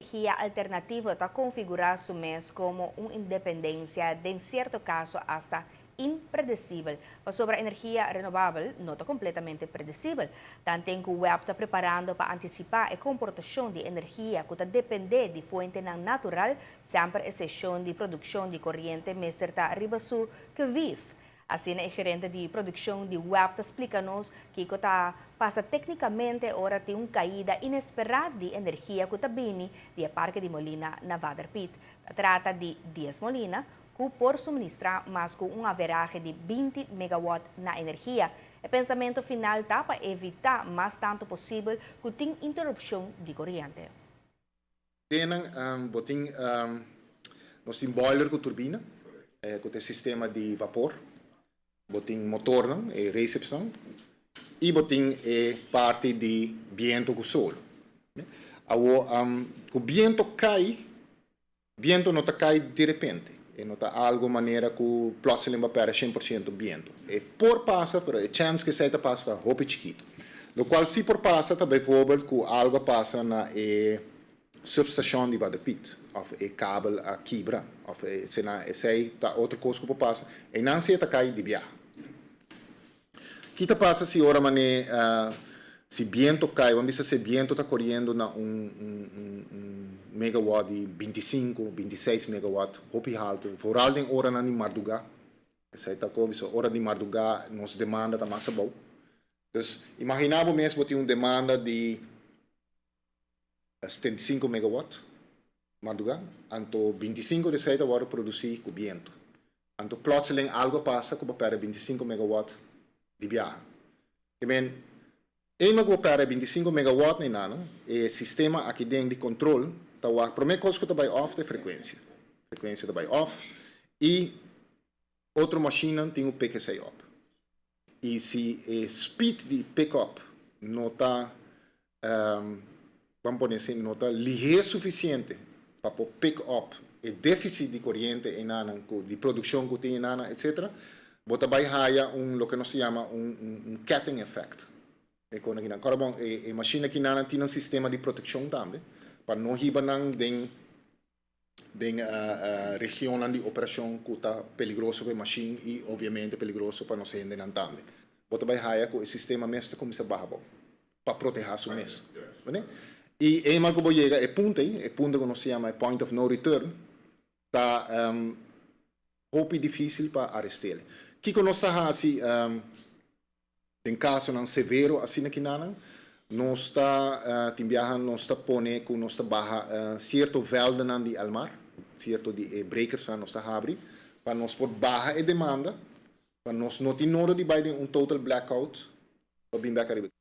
Energía alternativa está configurada su mes como una independencia de en cierto caso hasta impredecible. Mas sobre a energia renovável, não está completamente predicível. Tanto que o web está preparando para antecipar a comportação de energia que está depender de fonte natural, sempre exceção de produção de corrente, mas está arriba su que vive. Assim, a gerente de produção de web explica-nos que está passa tecnicamente ora tem uma caída inesperada de energia que está vindo do Parque de Molina na Vaderpit. Trata de 10 molinas que por suministrar mais com um average de 20 megawatt na energia. O pensamento final está para evitar mais tanto possível que tenha interrupção de corrente. Nós temos boiler com turbina, com o sistema de vapor. Botin motor e recepção e botin parte de vento com sol. O vento cai, vento não cai de repente, não está algo maneira que plotseling vai para 100% vento. E por passa, pero a chance que seja passa roupa chiquito. Lo qual se por passa, está bijvoorbeeld que algo passa na substation die Vaderpit, of kabel a kibra, of sei tá outra coisa que passa, e não se tá cai de viagem. Que tá passa se ora mané se vento cai, vamos dizer se vento tá correndo na megawatt de 25, 26 megawatt, hopi alto, vooral em hora na de madrugada, sei tá como isso, hora de madrugada nos demanda tá massa bom. Então, imaginava mesmo que uma demanda de 75 megawatt madrugada, anto 25 de seita hora produzir com vento. Anto plotseling algo passa que para 25 megawatt de viagem. E bem, eenmaal para 25 megawatt nem nada, o sistema aqui dentro de controle, tá o primeiro coisa que está by off de frequência está by off, e outra máquina tem o PQC up. E se o speed de pick-up não está vamos dizer assim, não está ligeiro suficiente para pick up o déficit de corrente de produção que tem etc. Bota vai haya lo que nós chama ketting effect. A máquina que tem um sistema de proteção também, para não riba den região de operação que está perigoso para a máquina e obviamente perigoso para nós ainda também. Bota vai haya que o sistema mesmo começa a barrar para proteger o mesmo. E eenmaal que você chega o ponto que nós chama point of no return, está muito difícil para arrestar. Que nós assim, em caso não severo assim aqui nós está nós está pone que nós está barra certo velden de almar, certo de breakers nós está abre, para nós por barra e demanda, para nós não tem nada de total blackout, para bem back